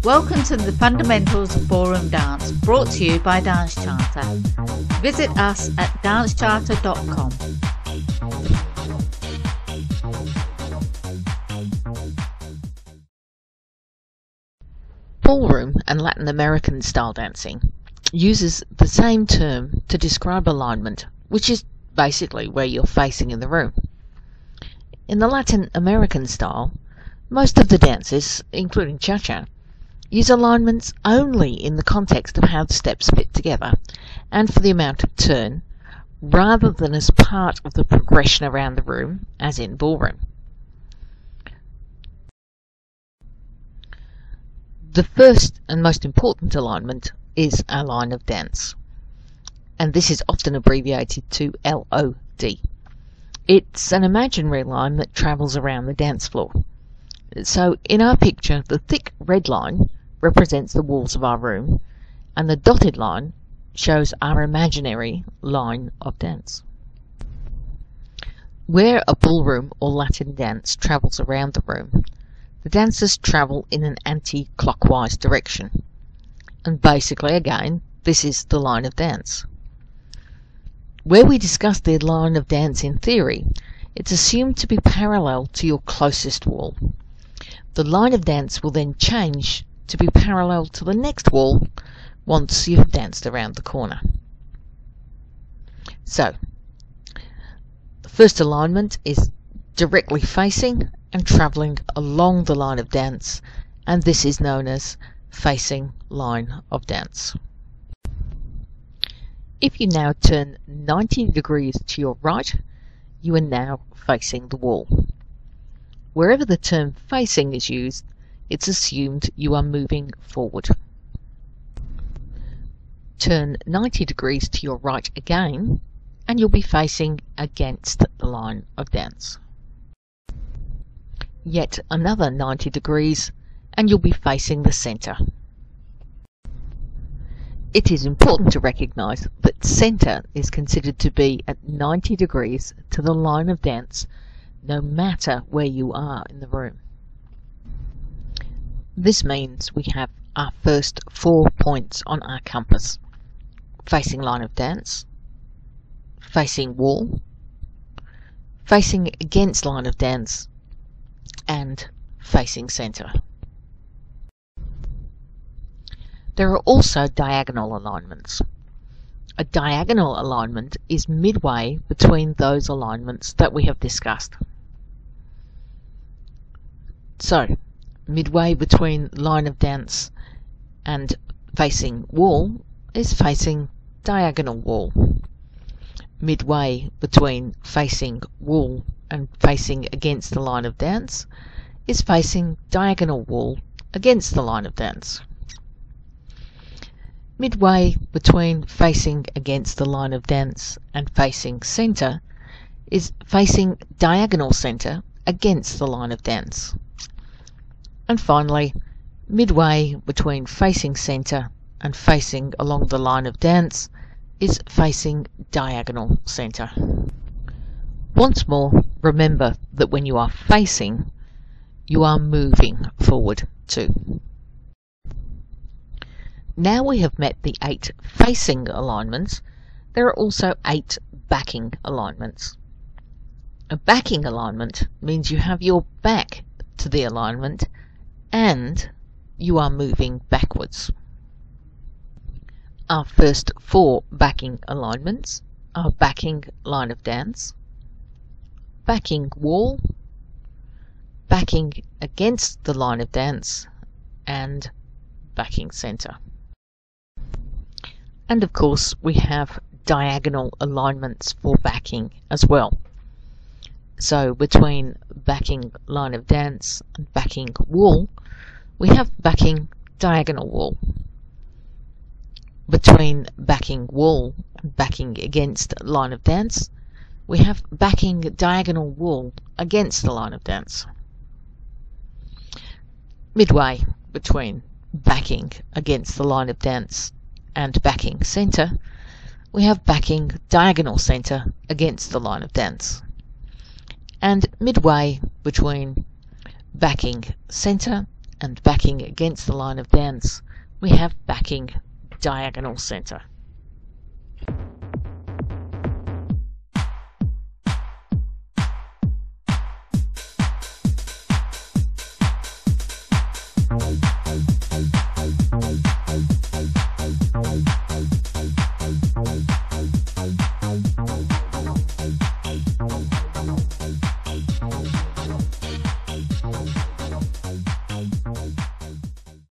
Welcome to the Fundamentals of Ballroom Dance, brought to you by Dance Charter. Visit us at dancecharter.com. Ballroom and Latin American style dancing uses the same term to describe alignment, which is basically where you're facing in the room. In the Latin American style, most of the dances, including cha-cha, use alignments only in the context of how the steps fit together and for the amount of turn, rather than as part of the progression around the room, as in ballroom. The first and most important alignment is our line of dance, and this is often abbreviated to LOD. It's an imaginary line that travels around the dance floor. So in our picture, the thick red line represents the walls of our room, and the dotted line shows our imaginary line of dance. Where a ballroom or Latin dance travels around the room, the dancers travel in an anti-clockwise direction. And basically, again, this is the line of dance. Where we discuss the line of dance in theory, it's assumed to be parallel to your closest wall. The line of dance will then change to be parallel to the next wall once you've danced around the corner. So, the first alignment is directly facing and travelling along the line of dance, and this is known as facing line of dance. If you now turn 90 degrees to your right, you are now facing the wall. Wherever the term facing is used, it's assumed you are moving forward. Turn 90 degrees to your right again, and you'll be facing against the line of dance. Yet another 90 degrees, and you'll be facing the centre. It is important to recognise that centre is considered to be at 90 degrees to the line of dance, no matter where you are in the room. This means we have our first 4 points on our compass: facing line of dance, facing wall, facing against line of dance, and facing centre. There are also diagonal alignments. A diagonal alignment is midway between those alignments that we have discussed. So, midway between line of dance and facing wall is facing diagonal wall. Midway between facing wall and facing against the line of dance is facing diagonal wall against the line of dance. Midway between facing against the line of dance and facing centre is facing diagonal centre against the line of dance. And finally, midway between facing centre and facing along the line of dance is facing diagonal centre. Once more, remember that when you are facing, you are moving forward too. Now we have met the 8 facing alignments, there are also 8 backing alignments. A backing alignment means you have your back to the alignment and you are moving backwards. Our first 4 backing alignments are backing line of dance, backing wall, backing against the line of dance, and backing centre. And of course we have diagonal alignments for backing as well. So between backing line of dance and backing wall, we have backing diagonal wall. Between backing wall and backing against line of dance, we have backing diagonal wall against the line of dance. Midway between backing against the line of dance and backing centre, we have backing diagonal centre against the line of dance. And midway between backing centre and backing against the line of dance, we have backing diagonal centre.